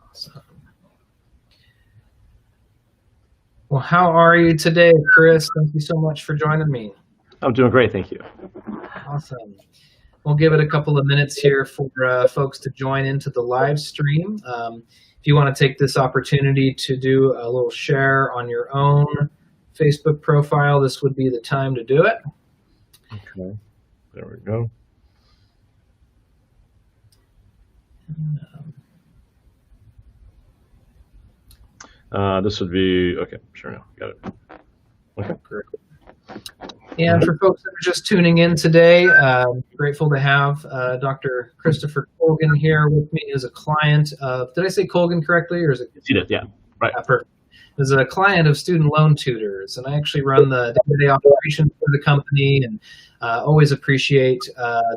Awesome. Well, how are you today, Chris? Thank you so much for joining me. I'm doing great, thank you. Awesome. We'll give it a couple of minutes here for folks to join into the live stream. If you want to take this opportunity to do a little share on your own Facebook profile, this would be the time to do it. Okay, there we go. This would be, okay, sure, now, got it. Okay, great. And for folks that are just tuning in today, grateful to have Dr. Christopher Colgin here with me as a client of, did I say Colgin correctly, or is it? You did, yeah, right. Perfect. As a client of Student Loan Tutors, and I actually run the day-to-day operations for the company, and always appreciate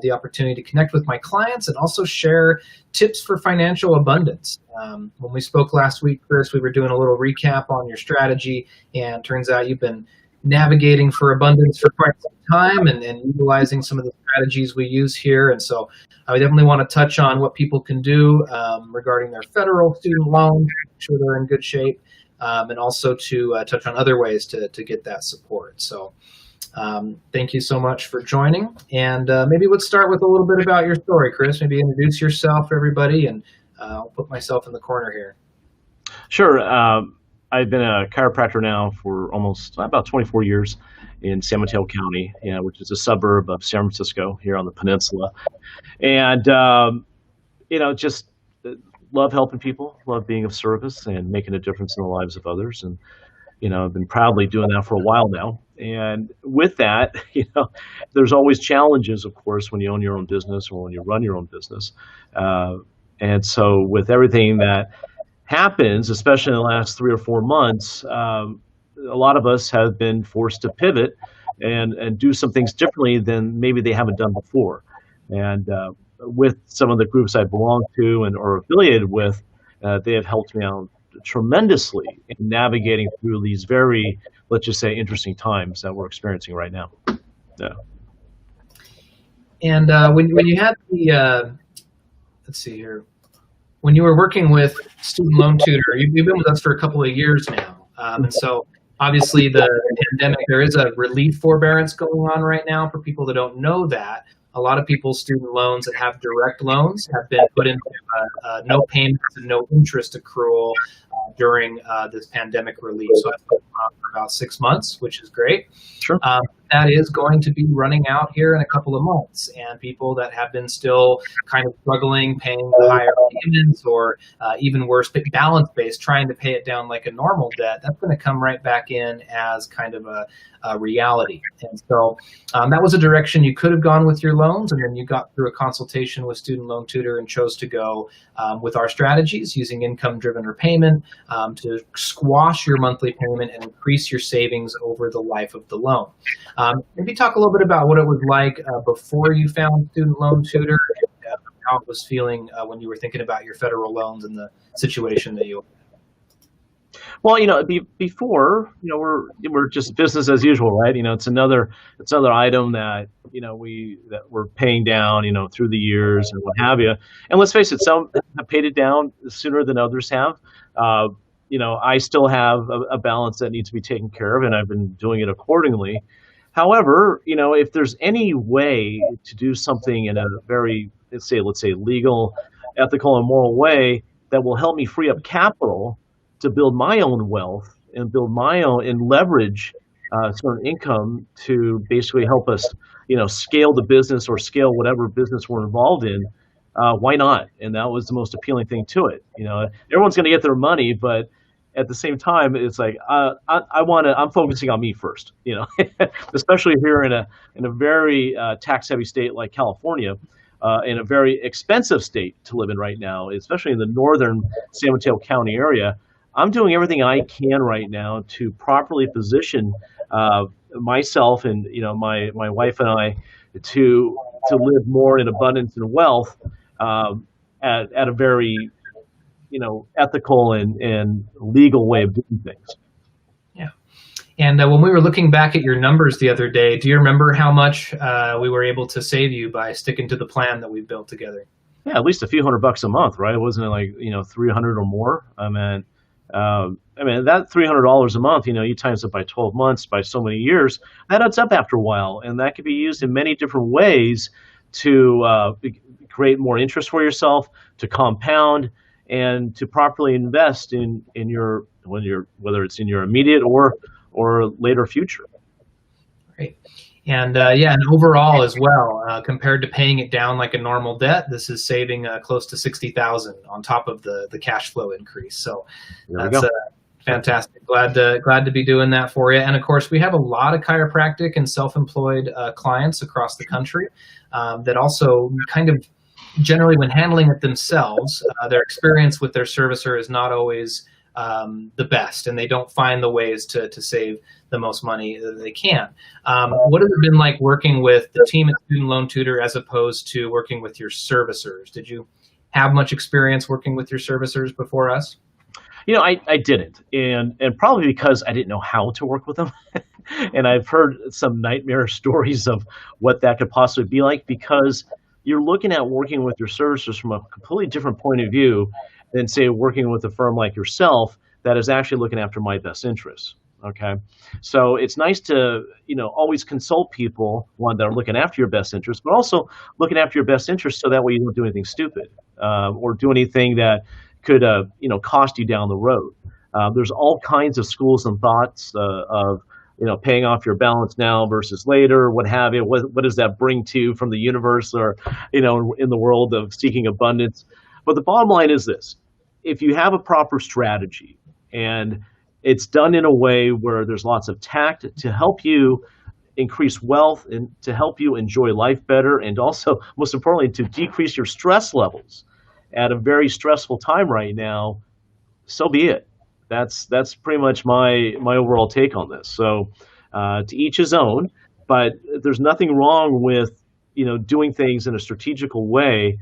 the opportunity to connect with my clients and also share tips for financial abundance. When we spoke last week, Chris, we were doing a little recap on your strategy, and turns out you've been navigating for abundance for quite some time and utilizing some of the strategies we use here. And so I definitely want to touch on what people can do regarding their federal student loans, make sure they're in good shape, and also to touch on other ways to get that support. So thank you so much for joining. And maybe let's start with a little bit about your story, Chris. Maybe introduce yourself, everybody, and I'll put myself in the corner here. Sure. I've been a chiropractor now for almost about 24 years in San Mateo County, which is a suburb of San Francisco here on the peninsula. And, just love helping people, love being of service and making a difference in the lives of others. And, I've been proudly doing that for a while now. And with that, there's always challenges, of course, when you own your own business or when you run your own business. And so with everything that happens, especially in the last 3 or 4 months, a lot of us have been forced to pivot and do some things differently than maybe they haven't done before. And with some of the groups I belong to and are affiliated with, they have helped me out tremendously in navigating through these very, let's just say, interesting times that we're experiencing right now. Yeah. And when you had the, let's see here, when you were working with Student Loan Tutor, you've been with us for a couple of years now. And so obviously the pandemic, there is a relief forbearance going on right now. For people that don't know that, a lot of people's student loans that have direct loans have been put into no payments and no interest accrual during this pandemic relief. So that's been on for about 6 months, which is great. Sure. That is going to be running out here in a couple of months, and people that have been still kind of struggling paying the higher payments, or even worse, balance-based, trying to pay it down like a normal debt, that's going to come right back in as kind of a reality. And so that was a direction you could have gone with your loans, and then you got through a consultation with Student Loan Tutor and chose to go with our strategies using income-driven repayment to squash your monthly payment and increase your savings over the life of the loan. Maybe talk a little bit about what it was like before you found Student Loan Tutor, and how it was feeling when you were thinking about your federal loans and the situation that you were in. Well, before, we're just business as usual, right? It's another item that that we're paying down, through the years and what have you. And let's face it, some have paid it down sooner than others have. I still have a balance that needs to be taken care of, and I've been doing it accordingly. However, if there's any way to do something in a very, let's say legal, ethical, and moral way that will help me free up capital to build my own wealth and build my own and leverage certain income to basically help us, scale the business or scale whatever business we're involved in, why not? And that was the most appealing thing to it. Everyone's going to get their money, but at the same time, it's like I'm focusing on me first. Especially here in a very tax-heavy state like California, in a very expensive state to live in right now, especially in the northern San Mateo County area. I'm doing everything I can right now to properly position myself and my wife and I to live more in abundance and wealth at a very ethical and legal way of doing things. Yeah. And when we were looking back at your numbers the other day, do you remember how much we were able to save you by sticking to the plan that we built together? yeah, at least a few $100 a month, right? It wasn't like 300 or more. I mean that $300 a month, you times it by 12 months, by so many years, that adds up after a while, and that could be used in many different ways to create more interest for yourself, to compound, and to properly invest in your whether it's in your immediate or later future. Great. And yeah, and overall as well, compared to paying it down like a normal debt, this is saving close to 60,000 on top of the cash flow increase. So There we that's go. fantastic. Glad to be doing that for you. And of course, we have a lot of chiropractic and self-employed clients across the country that also kind of generally, when handling it themselves, their experience with their servicer is not always the best, and they don't find the ways to save the most money that they can. What has it been like working with the team at Student Loan Tutor as opposed to working with your servicers? Did you have much experience working with your servicers before us? I didn't, and probably because I didn't know how to work with them, and I've heard some nightmare stories of what that could possibly be like, because you're looking at working with your servicers from a completely different point of view than, say, working with a firm like yourself that is actually looking after my best interests. Okay, so it's nice to always consult people, one, that are looking after your best interests, but also looking after your best interests so that way you don't do anything stupid or do anything that could cost you down the road. There's all kinds of schools and thoughts of paying off your balance now versus later, what have you. What does that bring to you from the universe, or in the world of seeking abundance? But the bottom line is this: if you have a proper strategy and it's done in a way where there's lots of tact to help you increase wealth and to help you enjoy life better, and also, most importantly, to decrease your stress levels at a very stressful time right now, so be it. That's pretty much my overall take on this. So to each his own, but there's nothing wrong with doing things in a strategical way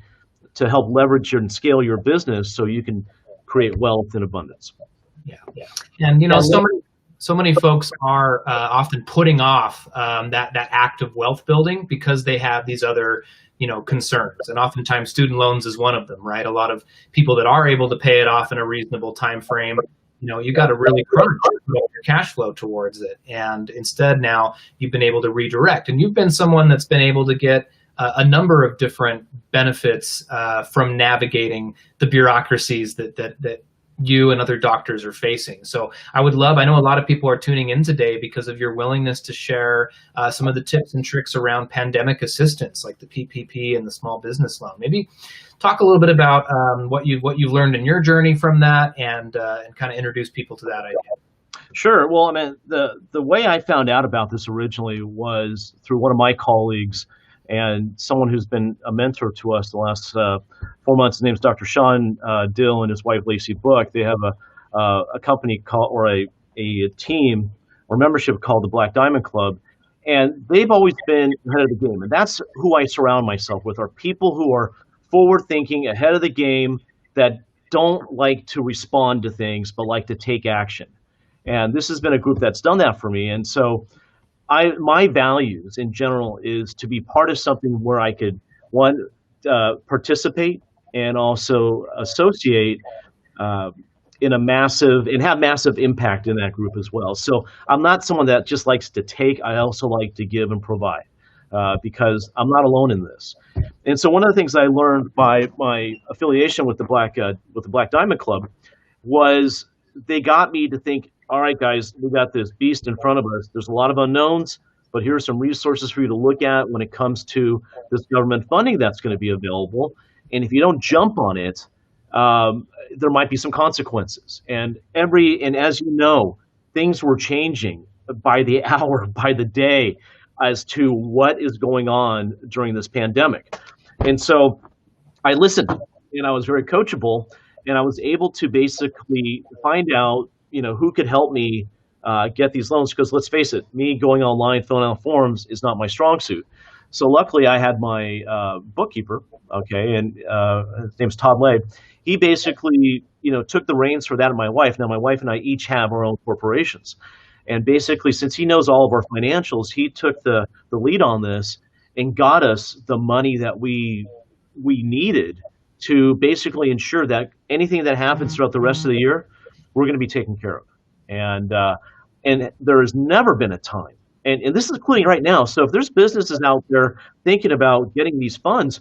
to help leverage and scale your business so you can create wealth and abundance. Yeah, and so many folks are often putting off that act of wealth building because they have these other concerns, and oftentimes student loans is one of them, right? A lot of people that are able to pay it off in a reasonable time frame, you got to really crunch your cash flow towards it, and instead now you've been able to redirect, and you've been someone that's been able to get a number of different benefits from navigating the bureaucracies that you and other doctors are facing. So I know a lot of people are tuning in today because of your willingness to share some of the tips and tricks around pandemic assistance, like the PPP and the small business loan. Maybe talk a little bit about what you've learned in your journey from that, and kind of introduce people to that idea. Sure. Well, I mean, the way I found out about this originally was through one of my colleagues and someone who's been a mentor to us the last 4 months. His name's Dr. Sean Dill and his wife Lacey Book. They have a company called, or a team or membership called the Black Diamond Club, and they've always been ahead of the game. And that's who I surround myself with, are people who are forward thinking, ahead of the game, that don't like to respond to things but like to take action. And this has been a group that's done that for me. And so my values in general is to be part of something where I could, one, participate and also associate in a massive, and have massive impact in that group as well. So I'm not someone that just likes to take. I also like to give and provide because I'm not alone in this. And so one of the things I learned by my affiliation with the Black Diamond Club was they got me to think, all right, guys, we got this beast in front of us. There's a lot of unknowns, but here are some resources for you to look at when it comes to this government funding that's going to be available. And if you don't jump on it, there might be some consequences. And as you know, things were changing by the hour, by the day, as to what is going on during this pandemic. And so I listened, and I was very coachable, and I was able to basically find out who could help me get these loans, because let's face it, me going online, filling out forms is not my strong suit. So luckily I had my bookkeeper, okay, and his name's Todd Lay. He basically, took the reins for that, and my wife. Now my wife and I each have our own corporations. And basically, since he knows all of our financials, he took the lead on this and got us the money that we needed to basically ensure that anything that happens throughout the rest of the year, we're going to be taken care of. And there has never been a time, and this is including right now. So if there's businesses out there thinking about getting these funds,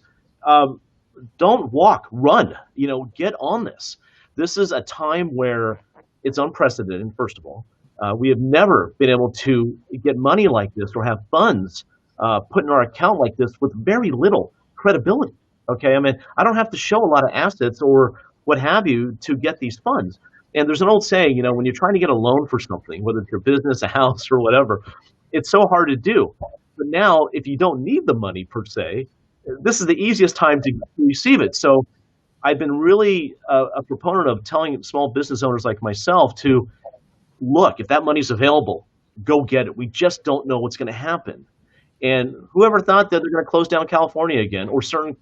don't walk, run. Get on this. This is a time where it's unprecedented. First of all, we have never been able to get money like this or have funds put in our account like this with very little credibility. Okay, I mean, I don't have to show a lot of assets or what have you to get these funds. And there's an old saying, when you're trying to get a loan for something, whether it's your business, a house, or whatever, it's so hard to do. But now, if you don't need the money per se, this is the easiest time to receive it. So I've been really a proponent of telling small business owners like myself to look, if that money's available, go get it. We just don't know what's going to happen. And whoever thought that they're going to close down California again, or certain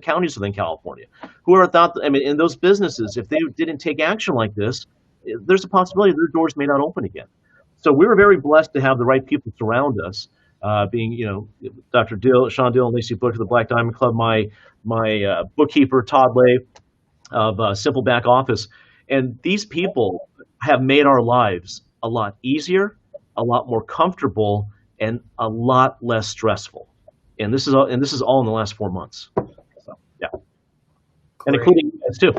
counties within California? Whoever thought that, in those businesses, if they didn't take action like this, there's a possibility their doors may not open again. So we were very blessed to have the right people surround us, being, Dr. Sean Dill and Lacey Book of the Black Diamond Club, my bookkeeper, Todd Lay of Simple Back Office. And these people have made our lives a lot easier, a lot more comfortable, and a lot less stressful. And this is all in the last 4 months. So, yeah. And including you guys too.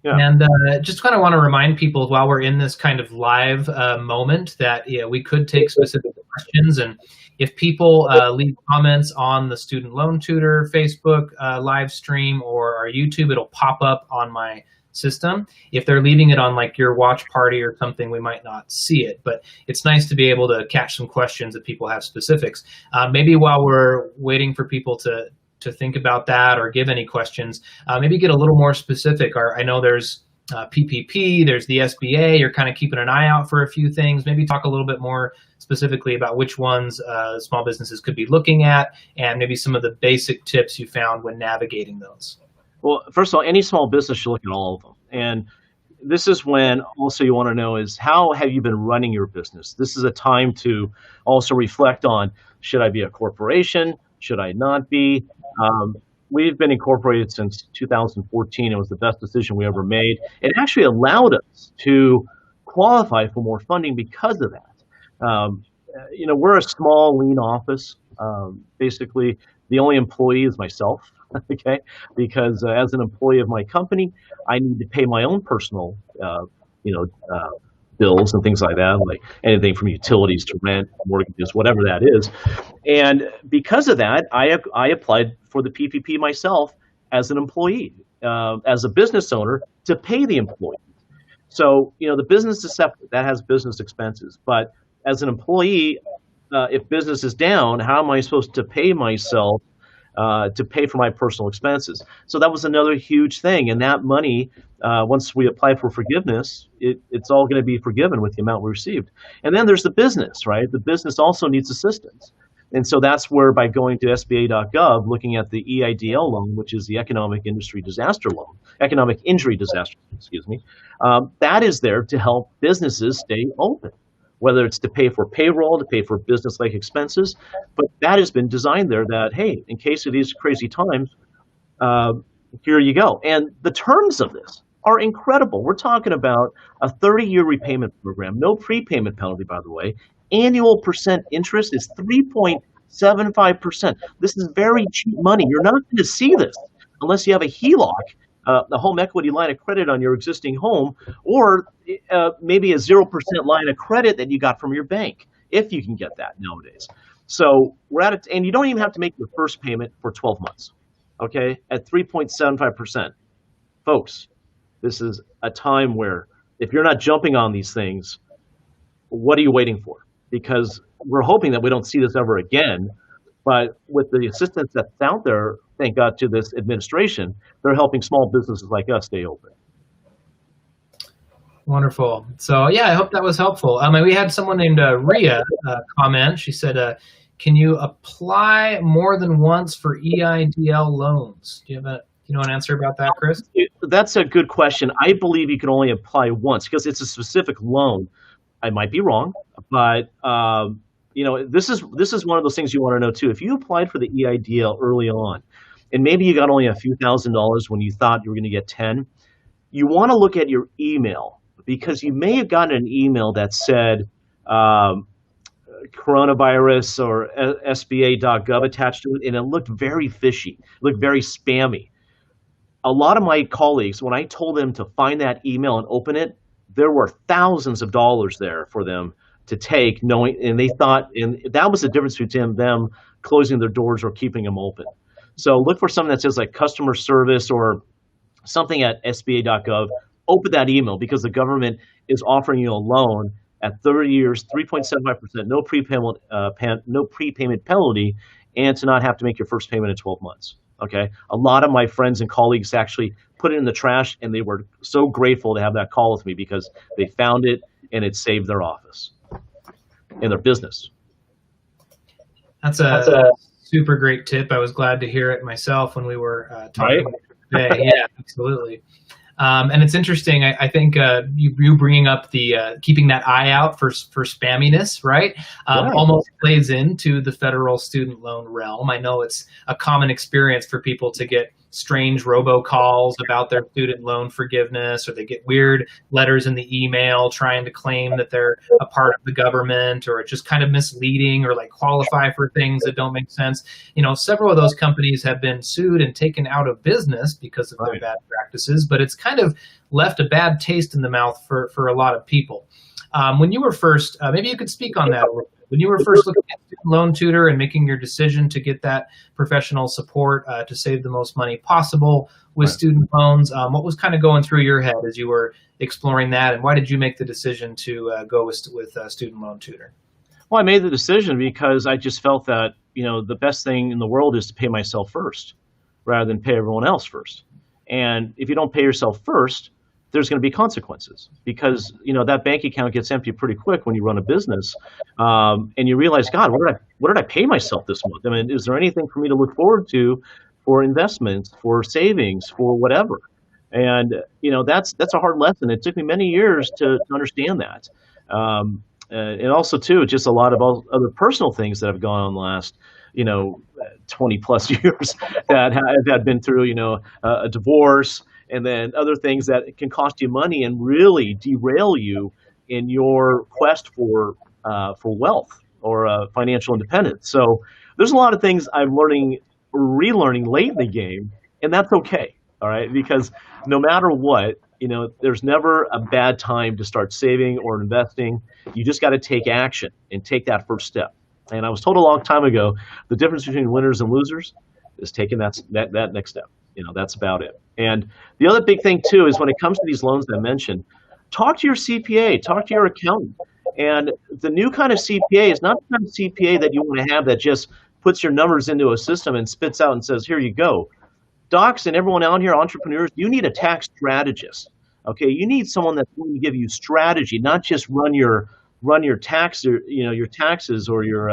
Yeah. And just kind of want to remind people while we're in this kind of live moment that we could take specific questions. And if people leave comments on the Student Loan Tutor Facebook live stream or our YouTube, it'll pop up on my system. If they're leaving it on like your watch party or something, we might not see it, but it's nice to be able to catch some questions if people have specifics. Maybe while we're waiting for people to think about that or give any questions, maybe get a little more specific. I know there's PPP, there's the SBA, you're kind of keeping an eye out for a few things. Maybe talk a little bit more specifically about which ones small businesses could be looking at and maybe some of the basic tips you found when navigating those. Well, first of all, any small business should look at all of them. And this is when also you want to know is how have you been running your business? This is a time to also reflect on, should I be a corporation? Should I not be? We've been incorporated since 2014. It was the best decision we ever made. It actually allowed us to qualify for more funding because of that. We're a small, lean office. Basically, the only employee is myself. Okay, because as an employee of my company, I need to pay my own personal, bills and things like that, like anything from utilities to rent, mortgages, whatever that is. And because of that, I applied for the PPP myself as an employee, as a business owner to pay the employee. So, the business is separate. That has business expenses. But as an employee, if business is down, how am I supposed to pay myself to pay for my personal expenses? So that was another huge thing. And that money, once we apply for forgiveness, it's all going to be forgiven with the amount we received. And then there's the business, right? The business also needs assistance. And so that's where, by going to SBA.gov, looking at the EIDL loan, which is the Economic Injury Disaster Loan, that is there to help businesses stay open, whether it's to pay for payroll, to pay for business-like expenses. But that has been designed there that, hey, in case of these crazy times, here you go. And the terms of this are incredible. We're talking about a 30-year repayment program, no prepayment penalty, by the way. Annual percent interest is 3.75%. This is very cheap money. You're not going to see this unless you have a HELOC, the home equity line of credit on your existing home, or maybe a 0% line of credit that you got from your bank, if you can get that nowadays. So we're at it, and you don't even have to make your first payment for 12 months, okay, at 3.75%. Folks, this is a time where if you're not jumping on these things, what are you waiting for? Because we're hoping that we don't see this ever again. But with the assistance that's out there, thank God to this administration, they're helping small businesses like us stay open. Wonderful. So yeah, I hope that was helpful. We had someone named Ria comment. She said, can you apply more than once for EIDL loans? Do you have an answer about that, Chris? That's a good question. I believe you can only apply once because it's a specific loan. I might be wrong, but this is one of those things you want to know too. If you applied for the EIDL early on, and maybe you got only a few $1,000s when you thought you were going to get 10, you want to look at your email, because you may have gotten an email that said coronavirus or SBA.gov attached to it, and it looked very fishy, looked very spammy. A lot of my colleagues, when I told them to find that email and open it, there were thousands of dollars there for them to take, knowing, and they thought, and that was the difference between them closing their doors or keeping them open. So look for something that says like customer service or something at SBA.gov. Open that email, because the government is offering you a loan at 30 years, 3.75%, no prepayment penalty, and to not have to make your first payment in 12 months. Okay, a lot of my friends and colleagues actually put it in the trash, and they were so grateful to have that call with me because they found it and it saved their office and their business. That's a super great tip. I was glad to hear it myself when we were talking today. Yeah, absolutely. And it's interesting. I think you bringing up the keeping that eye out for spamminess, right? Almost plays into the federal student loan realm. I know it's a common experience for people to get strange robocalls about their student loan forgiveness, or they get weird letters in the email trying to claim that they're a part of the government, or it's just kind of misleading, or like qualify for things that don't make sense. You know, several of those companies have been sued and taken out of business because of their bad practices, but it's kind of left a bad taste in the mouth for a lot of people. When you were first, maybe you could speak on that a little bit. When you were first looking at Student Loan Tutor and making your decision to get that professional support to save the most money possible with student loans, what was kind of going through your head as you were exploring that, and why did you make the decision to go with Student Loan Tutor? Well, I made the decision because I just felt that, you know, the best thing in the world is to pay myself first rather than pay everyone else first. And if you don't pay yourself first, there's going to be consequences, because, you know, that bank account gets empty pretty quick when you run a business, and you realize, God, what did I pay myself this month? I mean, is there anything for me to look forward to for investments, for savings, for whatever? And, you know, that's a hard lesson. It took me many years to understand that. And also, too, just a lot of other personal things that have gone on the last, you know, 20 plus years that have been through, you know, a divorce, and then other things that can cost you money and really derail you in your quest for wealth or financial independence. So there's a lot of things I'm relearning late in the game, and that's okay. All right, because no matter what, you know, there's never a bad time to start saving or investing. You just got to take action and take that first step. And I was told a long time ago, the difference between winners and losers is taking that next step. You know, that's about it. And the other big thing, too, is when it comes to these loans that I mentioned, talk to your CPA, talk to your accountant. And the new kind of CPA is not the kind of CPA that you want to have that just puts your numbers into a system and spits out and says, here you go. Docs and everyone out here, entrepreneurs, you need a tax strategist. Okay, you need someone that's going to give you strategy, not just run your tax, or, you know, your taxes or your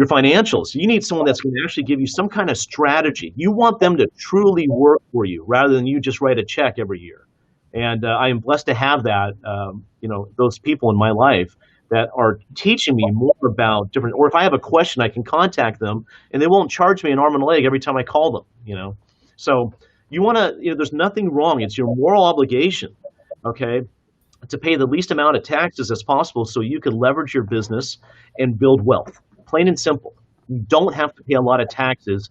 financials. You need someone that's going to actually give you some kind of strategy. You want them to truly work for you rather than you just write a check every year. And I am blessed to have that, you know, those people in my life that are teaching me more about different, or if I have a question, I can contact them and they won't charge me an arm and a leg every time I call them, you know. So you want to, you know, there's nothing wrong. It's your moral obligation, okay, to pay the least amount of taxes as possible so you can leverage your business and build wealth. Plain and simple. You don't have to pay a lot of taxes,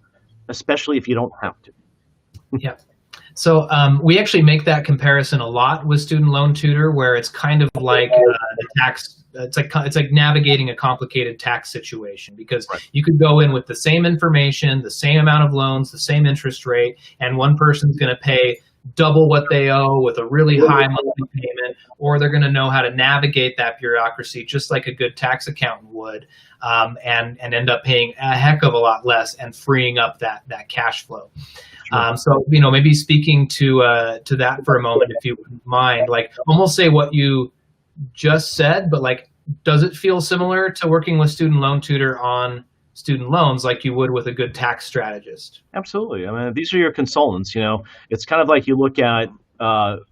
especially if you don't have to. Yeah. So we actually make that comparison a lot with Student Loan Tutor, where it's kind of like the tax. It's like navigating a complicated tax situation, because you could go in with the same information, the same amount of loans, the same interest rate, and one person's going to pay double what they owe with a really high monthly payment, or they're going to know how to navigate that bureaucracy just like a good tax accountant would, and end up paying a heck of a lot less and freeing up that cash flow. So, you know, maybe speaking to that for a moment, if you wouldn't mind, like almost say what you just said, but like, does it feel similar to working with Student Loan Tutor on student loans like you would with a good tax strategist? Absolutely. I mean, these are your consultants, you know. It's kind of like you look at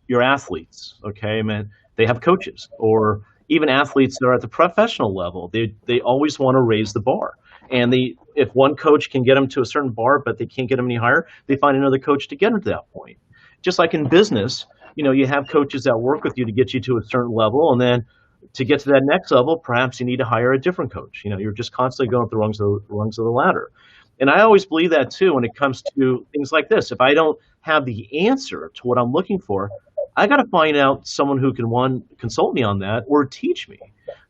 your athletes, okay? I mean, they have coaches, or even athletes that are at the professional level. They always want to raise the bar. And if one coach can get them to a certain bar, but they can't get them any higher, they find another coach to get them to that point. Just like in business, you have coaches that work with you to get you to a certain level, and then to get to that next level, perhaps you need to hire a different coach. You're just constantly going up the rungs of the ladder. And I always believe that too when it comes to things like this. If I don't have the answer to what I'm looking for, I got to find out someone who can, one, consult me on that or teach me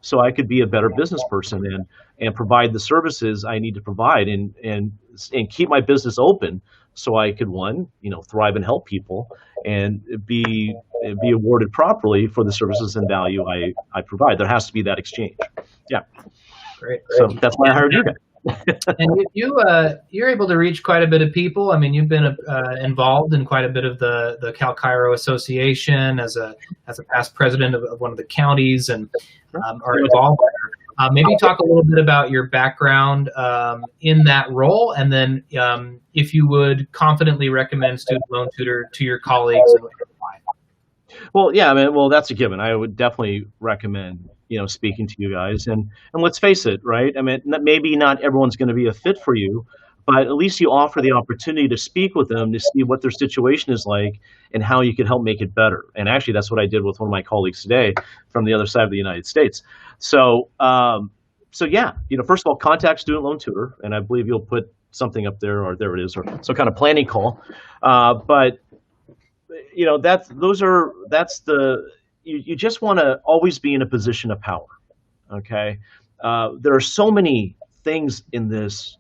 so I could be a better business person and provide the services I need to provide and keep my business open so I could, one, thrive and help people and be awarded properly for the services and value I provide. There has to be that exchange. Yeah. Great. So that's why I hired you guys. And you're able to reach quite a bit of people. I mean, you've been involved in quite a bit of the Cal Chiro Association as a past president of one of the counties, and are involved there. Maybe talk a little bit about your background in that role, and then if you would confidently recommend Student Loan Tutor to your colleagues and why. Well, yeah, well, that's a given. I would definitely recommend speaking to you guys, and let's face it, right? I mean, maybe not everyone's going to be a fit for you, but at least you offer the opportunity to speak with them to see what their situation is like and how you could help make it better. And actually, that's what I did with one of my colleagues today from the other side of the United States. So, yeah, first of all, contact Student Loan Tutor, and I believe you'll put something up there, or there it is, or some kind of planning call. But you just want to always be in a position of power. Okay, there are so many things in this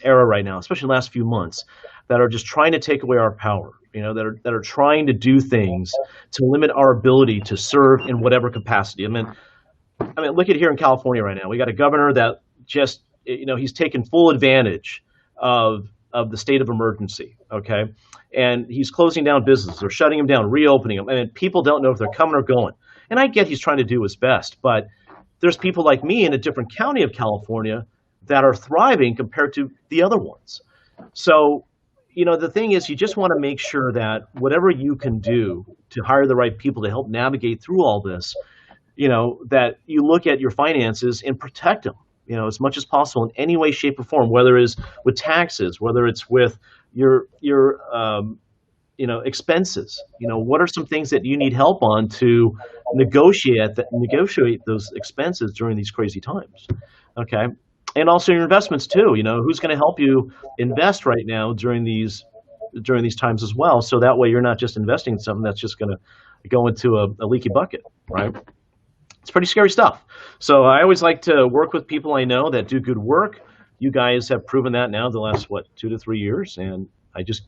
era right now, especially the last few months, that are just trying to take away our power. That are trying to do things to limit our ability to serve in whatever capacity. I mean, look at here in California right now. We got a governor that just he's taken full advantage of the state of emergency. Okay. And he's closing down businesses or shutting them down, reopening them. And people don't know if they're coming or going. And I get he's trying to do his best, but there's people like me in a different county of California that are thriving compared to the other ones. So, the thing is, you just want to make sure that whatever you can do to hire the right people to help navigate through all this, that you look at your finances and protect them, as much as possible in any way, shape, or form, whether it's with taxes, whether it's with your expenses. What are some things that you need help on to negotiate those expenses during these crazy times? Okay. And also your investments too. Who's going to help you invest right now during these times as well, so that way you're not just investing in something that's just going to go into a leaky bucket, right? It's pretty scary stuff. So I always like to work with people I know that do good work. You guys have proven that now the last, 2 to 3 years, and I just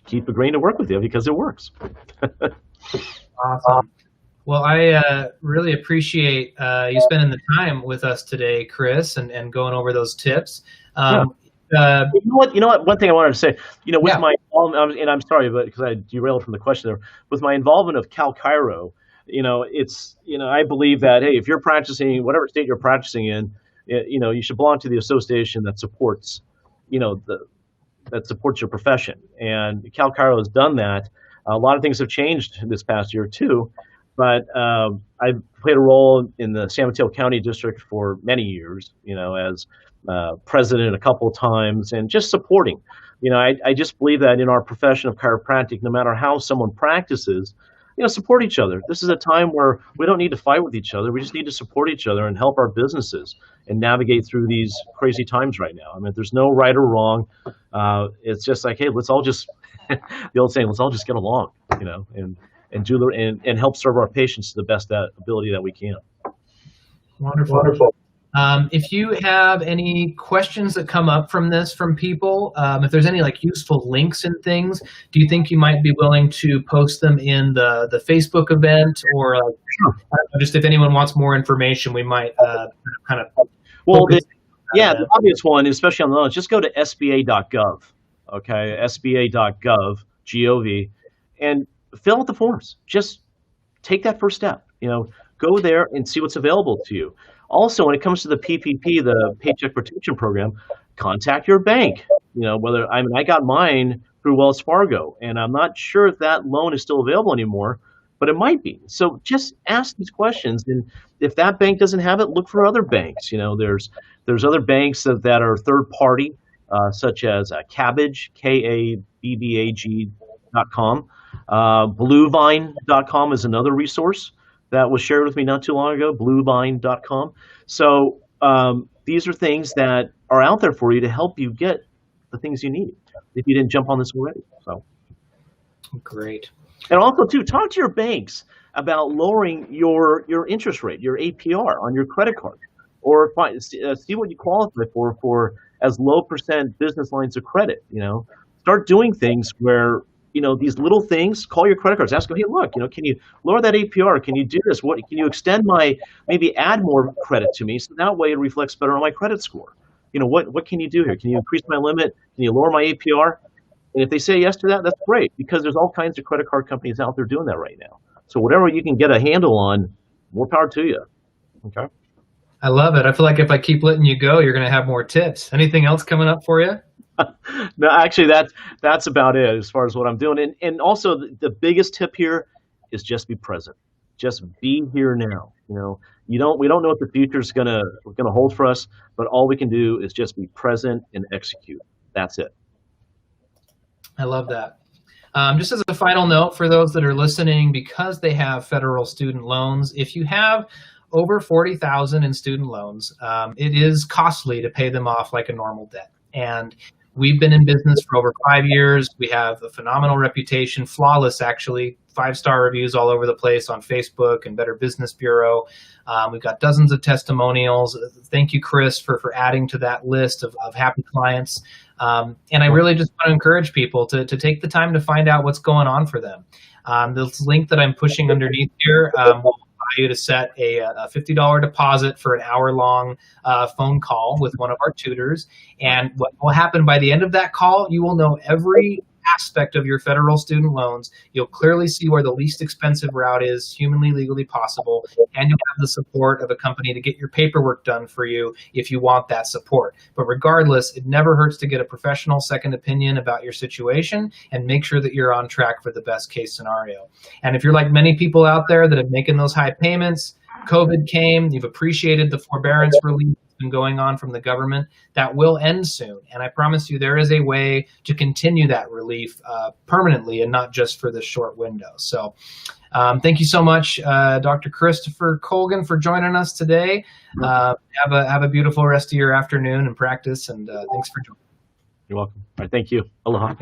keep agreeing to work with you because it works. Awesome. Well, I really appreciate you spending the time with us today, Chris, and going over those tips. Yeah. You know what? One thing I wanted to say, with my involvement, and I'm sorry, but because I derailed from the question there, with my involvement of Cal Chiro, it's, I believe that, hey, if you're practicing, whatever state you're practicing in, you should belong to the association that supports, that supports your profession. And Cal Chiro has done that. A lot of things have changed this past year too, but I played a role in the San Mateo County District for many years, as president a couple of times, and just supporting. I just believe that in our profession of chiropractic, no matter how someone practices, support each other. This is a time where we don't need to fight with each other. We just need to support each other and help our businesses and navigate through these crazy times right now. I mean, there's no right or wrong. It's just like, hey, let's all just, the old saying, let's all just get along, and help serve our patients to the best ability that we can. Wonderful. If you have any questions that come up from this from people, if there's any useful links and things, do you think you might be willing to post them in the Facebook event, or just if anyone wants more information, we might kind of. Well, the obvious one, especially on the loans, just go to sba.gov, okay, sba.gov, and fill out the forms. Just take that first step. Go there and see what's available to you. Also, when it comes to the PPP, the Paycheck Protection Program, contact your bank. I got mine through Wells Fargo, and I'm not sure if that loan is still available anymore, but it might be. So just ask these questions, and if that bank doesn't have it, look for other banks. There's other banks that are third party, such as Cabbage, KABBAG.com. Bluevine.com is another resource that was shared with me not too long ago. Bluevine.com. So these are things that are out there for you to help you get the things you need if you didn't jump on this already. So Great. and also too, talk to your banks about lowering your interest rate, your APR on your credit card, or see what you qualify for as low percent business lines of credit. Start doing things where these little things. Call your credit cards, ask them, hey, look, can you lower that APR? Can you do this? What can you extend maybe add more credit to me so that way it reflects better on my credit score? What can you do here? Can you increase my limit? Can you lower my APR? And if they say yes to that, that's great, because there's all kinds of credit card companies out there doing that right now. So whatever you can get a handle on, more power to you. Okay. I love it. I feel like if I keep letting you go, you're going to have more tips. Anything else coming up for you? No, actually, that's about it as far as what I'm doing. And also the biggest tip here is just be present. Just be here now. We don't know what the future is gonna hold for us, but all we can do is just be present and execute. That's it. I love that. Just as a final note for those that are listening, because they have federal student loans, if you have over $40,000 in student loans, it is costly to pay them off like a normal debt. And we've been in business for over 5 years. We have a phenomenal reputation, flawless actually, 5-star reviews all over the place on Facebook and Better Business Bureau. We've got dozens of testimonials. Thank you, Chris, for adding to that list of happy clients. And I really just want to encourage people to take the time to find out what's going on for them. This link that I'm pushing underneath here will allow you to set a $50 deposit for an hour-long phone call with one of our tutors. And what will happen by the end of that call, you will know every aspect of your federal student loans. You'll clearly see where the least expensive route is humanly, legally possible, and you'll have the support of a company to get your paperwork done for you if you want that support. But regardless, it never hurts to get a professional second opinion about your situation and make sure that you're on track for the best case scenario. And if you're like many people out there that have making those high payments, COVID came, you've appreciated the forbearance relief going on from the government, that will end soon. And I promise you there is a way to continue that relief permanently and not just for this short window. So thank you so much, Dr. Christopher Colgin, for joining us today. Have a beautiful rest of your afternoon and practice, and thanks for joining. You're welcome. All right, thank you. Aloha.